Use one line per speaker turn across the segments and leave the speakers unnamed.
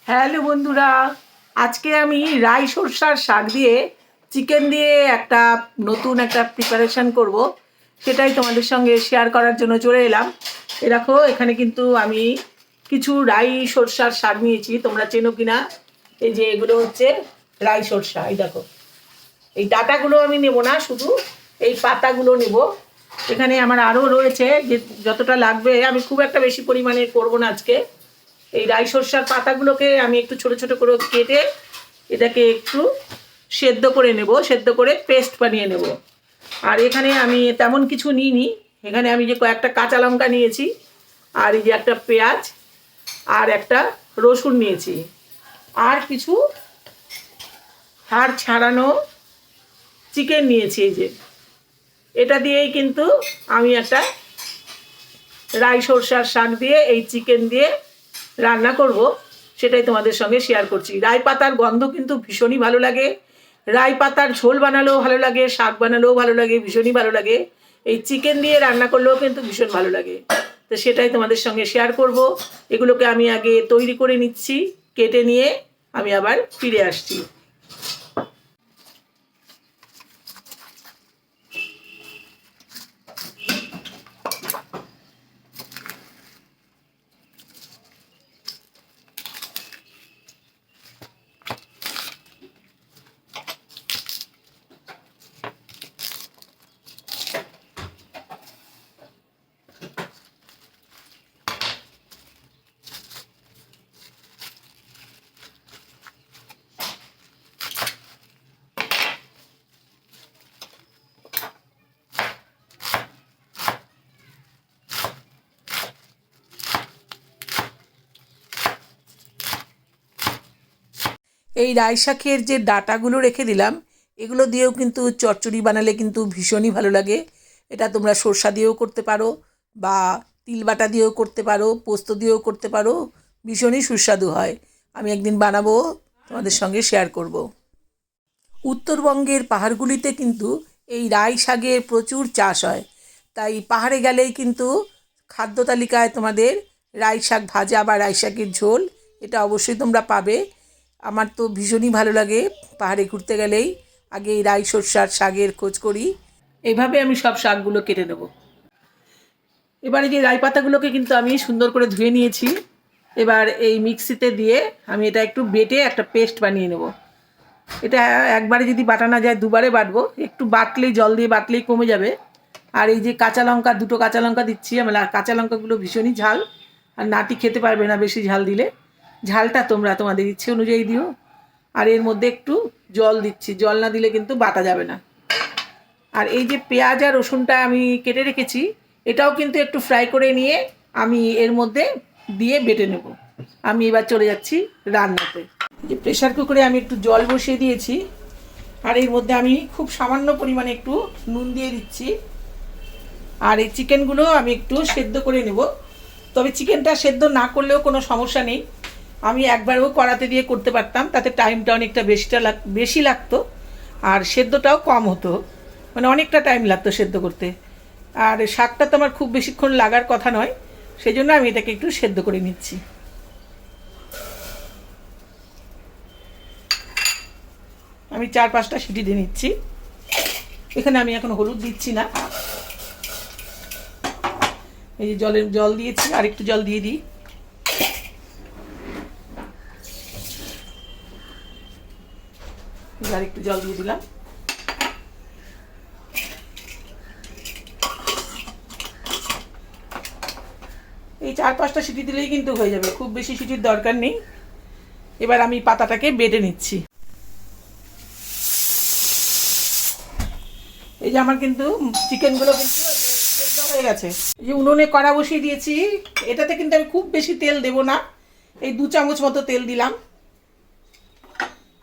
Hello বন্ধুরা, আজকে আমি রাই সরষার শাক দিয়ে চিকেন দিয়ে নতুন একটা প্রিপারেশন করব। সেটাই তোমাদের সঙ্গে শেয়ার করার জন্য চলে এলাম। দেখো, এখানে কিন্তু আমি কিছু রাই সরষার শাক নিয়েছি, তোমরা চেনো কিনা। এই যে এগুলো হচ্ছে রাই সরষা। এই দেখো, এই ডাটাগুলো আমি নেব না, শুধু এই পাতাগুলো নেব। এখানে আমার আরও রয়েছে, যে যতটা লাগবে। আমি খুব একটা বেশি পরিমাণে করব না আজকে। এই রাই সরষার পাতাগুলোকে আমি একটু ছোট ছোট করে কেটে এটাকে একটু সেদ্ধ করে নেব, সেদ্ধ করে পেস্ট বানিয়ে নেব। আর এখানে আমি তেমন কিছু নিইনি। এখানে আমি যে কয়েকটা কাঁচা লঙ্কা নিয়েছি, আর এই যে একটা পেঁয়াজ, আর একটা রসুন নিয়েছি, আর কিছু হাড় ছাড়ানো চিকেন নিয়েছি। এই যে এটা দিয়েই কিন্তু আমি একটা রাই সরষার শাক দিয়ে এই চিকেন দিয়ে রান্না করব, সেটাই তোমাদের সঙ্গে শেয়ার করছি। রাই পাতার গন্ধ কিন্তু ভীষণই ভালো লাগে। রাই পাতার ঝোল বানালেও ভালো লাগে, শাক বানালেও ভালো লাগে, ভীষণই ভালো লাগে। এই চিকেন দিয়ে রান্না করলেও কিন্তু ভীষণ ভালো লাগে। তো সেটাই তোমাদের সঙ্গে শেয়ার করব। এগুলোকে আমি আগে তৈরি করে নিচ্ছি, কেটে নিয়ে আমি আবার ফিরে আসছি। এই রাই শাকের যে ডাঁটাগুলো রেখে দিলাম, এগুলো দিয়েও কিন্তু চচ্চড়ি বানালে কিন্তু ভীষণই ভালো লাগে। এটা তোমরা সরষা দিয়েও করতে পারো, বা তিল বাটা দিয়েও করতে পারো, পোস্ত দিয়েও করতে পারো, ভীষণই সুস্বাদু হয়। আমি একদিন বানাবো, তোমাদের সঙ্গে শেয়ার করব। উত্তরবঙ্গের পাহাড়গুলিতে কিন্তু এই রাই শাকের প্রচুর চাষ হয়। তাই পাহাড়ে গেলেই কিন্তু খাদ্য তালিকায় তোমাদের রাই শাক ভাজা বা রাই শাকের ঝোল, এটা অবশ্যই তোমরা পাবে। আমার তো ভীষণই ভালো লাগে পাহাড়ে ঘুরতে গেলেই আগে এই রাই সরষার শাকের খোঁজ করি। এইভাবে আমি সব শাকগুলো কেটে নেব। এবারে যে রাই পাতাগুলোকে কিন্তু আমি সুন্দর করে ধুয়ে নিয়েছি। এবার এই মিক্সিতে দিয়ে আমি এটা একটু বেটে একটা পেস্ট বানিয়ে নেব। এটা একবারে যদি বাটা না যায়, দুবারে বাটবো। একটু বাটলেই, জল দিয়ে বাটলেই কমে যাবে। আর এই যে কাঁচা লঙ্কা, দুটো কাঁচা লঙ্কা দিচ্ছি আমি। কাঁচা লঙ্কাগুলো ভীষণই ঝাল, আর নাতি খেতে পারবে না বেশি ঝাল দিলে। ঝালটা তোমরা তোমাদের ইচ্ছে অনুযায়ী দিও। আর এর মধ্যে একটু জল দিচ্ছি, জল না দিলে কিন্তু বাটা যাবে না। আর এই যে পেঁয়াজ আর রসুনটা আমি কেটে রেখেছি, এটাও কিন্তু একটু ফ্রাই করে নিয়ে আমি এর মধ্যে দিয়ে বেটে নেব। আমি এবার চলে যাচ্ছি রান্নাতে। যে প্রেশার কুকারে আমি একটু জল বসিয়ে দিয়েছি, আর এর মধ্যে আমি খুব সামান্য পরিমাণে একটু নুন দিয়ে দিচ্ছি। আর এই চিকেনগুলো আমি একটু সেদ্ধ করে নেব। তবে চিকেনটা সেদ্ধ না করলেও কোনো সমস্যা নেই। আমি একবারও কড়াতে দিয়ে করতে পারতাম, তাতে টাইমটা অনেকটা বেশি লাগতো, আর সেদ্ধটাও কম হতো। মানে অনেকটা টাইম লাগতো সেদ্ধ করতে। আর শাকটা তো আমার খুব বেশিক্ষণ লাগার কথা নয়, সেই জন্য আমি এটাকে একটু সেদ্ধ করে নিচ্ছি। আমি 4-5টা সিটি দিয়ে নিচ্ছি। এখানে আমি এখন হলুদ দিচ্ছি না। এই যে জল দিয়েছি, আর একটু জল দিয়ে দিই। আর একটু জল দিয়ে দিলাম। এই 4-5টা সিটি দিলেই কিন্তু হয়ে যাবে, খুব বেশি সিটির দরকার নেই। এবার আমি পাতাটাকে বেটে নিচ্ছি। এই যে আমার কিন্তু চিকেনগুলো কিন্তু সেদ্ধ হয়ে গেছে। এই যে উনুনে কড়া বসিয়ে দিয়েছি। এটাতে কিন্তু আমি খুব বেশি তেল দেব না, এই 2 চামচ মতো তেল দিলাম।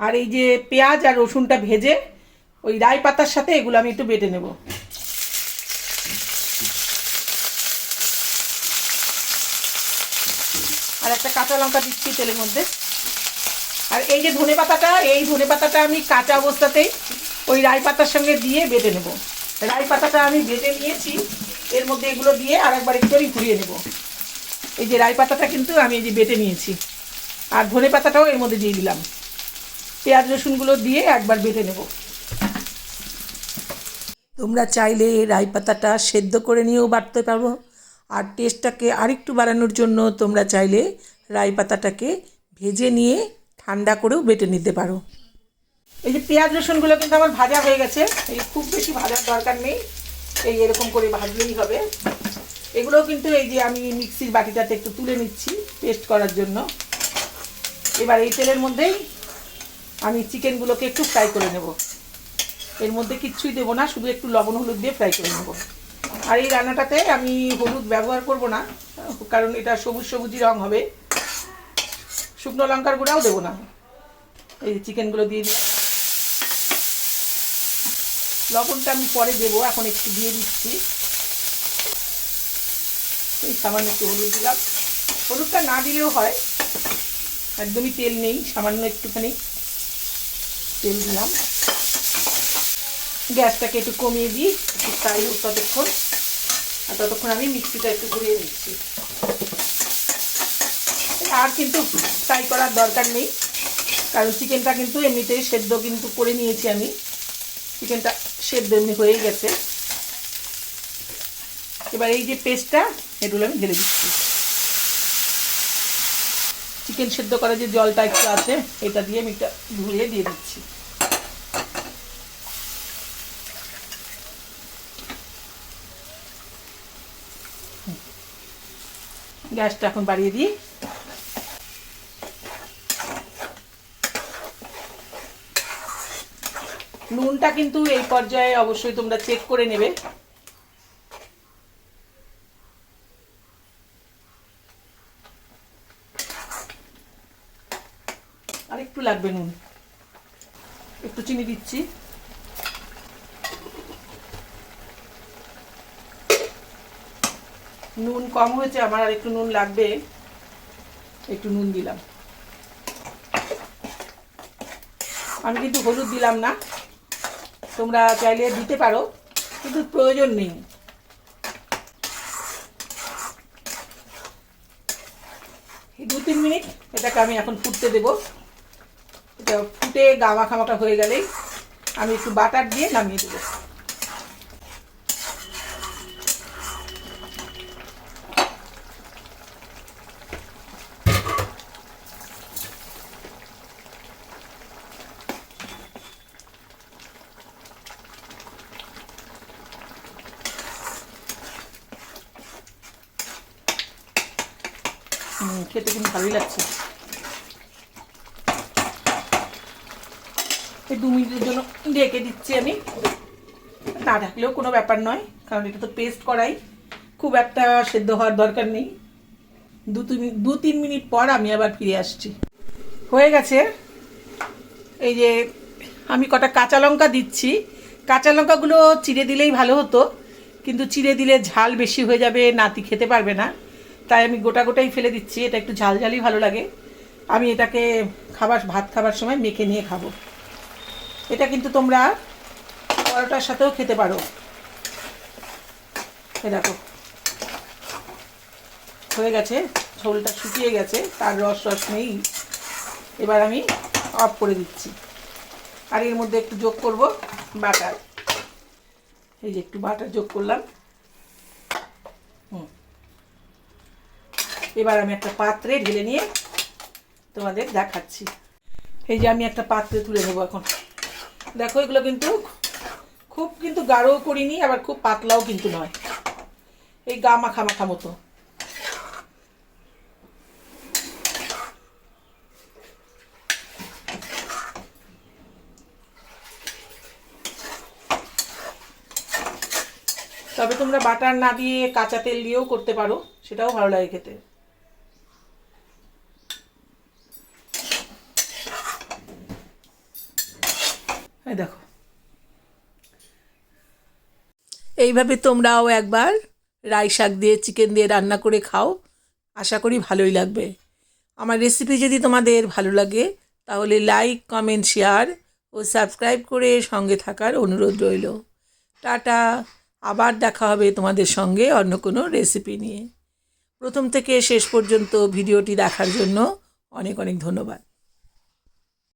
আর এই যে পেঁয়াজ আর রসুনটা ভেজে ওই রাই পাতার সাথে এগুলো আমি একটু বেটে নেব। আর একটা কাঁচা লঙ্কা দিচ্ছি তেলের মধ্যে। আর এই যে ধনে পাতাটা আমি কাঁচা অবস্থাতেই ওই রাই পাতার সঙ্গে দিয়ে বেটে নেব। রাই পাতাটা আমি বেটে নিয়েছি, এর মধ্যে এগুলো দিয়ে আর একবার একটু ঘুরিয়ে নেব। এই যে রাই পাতাটা কিন্তু আমি এই যে বেটে নিয়েছি, আর ধনে পাতাটাও এর মধ্যে দিয়ে দিলাম। পেঁয়াজ রসুনগুলো দিয়ে একবার বেটে নেব। তোমরা চাইলে রাই পাতাটা সেদ্ধ করে নিয়েও বাটতে পারো, আর টেস্টটাকে আরেকটু বাড়ানোর জন্য তোমরা চাইলে রাই পাতাটাকে ভেজে নিয়ে ঠান্ডা করেও বেটে নিতে পারো। এই যে পেঁয়াজ রসুনগুলো কিন্তু আমার ভাজা হয়ে গেছে, এই খুব বেশি ভাজার দরকার নেই, এই এরকম করে ভাজলেই হবে। এগুলোও কিন্তু এই যে আমি মিক্সির বাটিটাতে একটু তুলে নিচ্ছি পেস্ট করার জন্য। এবার এই তেলের মধ্যেই আমি চিকেনগুলোকে একটু ফ্রাই করে নেব। এর মধ্যে কিচ্ছুই দেবো না, শুধু একটু লবণ হলুদ দিয়ে ফ্রাই করে নেব। আর এই রান্নাটাতে আমি হলুদ ব্যবহার করব না, কারণ এটা সবুজ সবুজই রং হবে। শুকনো লঙ্কার গুঁড়াও দেবো না। এই চিকেনগুলো দিয়ে দিলাম। লবণটা আমি পরে দেবো, এখন একটু দিয়ে দিচ্ছি। এই সামান্য একটু হলুদ দিলাম। হলুদটা না দিলেও হয়, একদমই তেল নেই, সামান্য একটুখানি তেল দিলাম। গ্যাসটাকে একটু কমিয়ে দিই, একটু ফ্রাই হোক ততক্ষণ। আর ততক্ষণ আমি মিক্সিটা একটু ঘুরিয়ে নিচ্ছি। আর কিন্তু ফ্রাই করার দরকার নেই, কারণ চিকেনটা কিন্তু এমনিতেই সেদ্ধ কিন্তু করে নিয়েছি আমি। চিকেনটা সেদ্ধ এমনি হয়ে গেছে। এবার এই যে পেস্টটা, এগুলো আমি ঢেলে দিচ্ছি। চিকেন সেদ্ধ করা যে জলটা একটু আছে, এটা দিয়ে আমি এটা ধুয়ে দিয়ে দিচ্ছি। গ্যাসটা এখন বাড়িয়ে দিই। নুনটা কিন্তু এই পর্যায়ে অবশ্যই তোমরা চেক করে নেবে। আর একটু লাগবে নুন, একটু চিনি দিচ্ছি। নুন কম হয়েছে আমার, আর একটু নুন লাগবে, একটু নুন দিলাম। আমি কিন্তু হলুদ দিলাম না, তোমরা চাইলে দিতে পারো, কিন্তু প্রয়োজন নেই। এই 2-3 মিনিট এটাকে আমি এখন ফুটতে দেব। এটা ফুটে গা মাখা হয়ে গেলেই আমি একটু বাটার দিয়ে নামিয়ে দেবো। খেতে কিন্তু ভালোই লাগছে। এই 2 মিনিটের জন্য ঢেকে দিচ্ছি আমি। না ঢাকলেও কোনো ব্যাপার নয়, কারণ এটা তো পেস্ট করাই, খুব একটা সেদ্ধ হওয়ার দরকার নেই। 2-3 মিনিট পর আমি আবার ফিরে আসছি। হয়ে গেছে। এই যে আমি কটা কাঁচা লঙ্কা দিচ্ছি। কাঁচা লঙ্কাগুলো চিড়ে দিলেই ভালো হতো, কিন্তু চিড়ে দিলে ঝাল বেশি হয়ে যাবে, নাতি খেতে পারবে না, তাই আমি গোটাই ফেলে দিচ্ছি। এটা একটু ঝাল ঝালই ভালো লাগে। আমি এটাকে ভাত খাবার সময় মেখে নিয়ে খাবো। এটা কিন্তু তোমরা পরোটার সাথেও খেতে পারো। দেখো হয়ে গেছে, ঝোলটা শুকিয়ে গেছে, তার রস নেই। এবার আমি অফ করে দিচ্ছি। আর এর মধ্যে একটু যোগ করব বাটার। এই যে একটু বাটার যোগ করলাম। এবার আমি একটা পাত্রে ঢেলে নিয়ে তোমাদের দেখাচ্ছি। এই যে আমি একটা পাত্রে তুলে নেবো এখন। দেখো এগুলো কিন্তু খুব কিন্তু গাঢ়ও করিনি, আবার খুব পাতলাও কিন্তু নয়, এই গা মাখা মতো। তবে তোমরা বাটার না দিয়ে কাঁচা তেল দিয়েও করতে পারো, সেটাও ভালো লাগে খেতে। এই দেখো, এইভাবে তোমরাও একবার রাই শাক দিয়ে চিকেন দিয়ে রান্না করে খাও, আশা করি ভালোই লাগবে। আমার রেসিপি যদি তোমাদের ভালো লাগে তাহলে লাইক, কমেন্ট, শেয়ার ও সাবস্ক্রাইব করে সঙ্গে থাকার অনুরোধ রইল। টাটা, আবার দেখা হবে তোমাদের সঙ্গে অন্য কোনো রেসিপি নিয়ে। প্রথম থেকে শেষ পর্যন্ত ভিডিওটি দেখার জন্য অনেক অনেক ধন্যবাদ।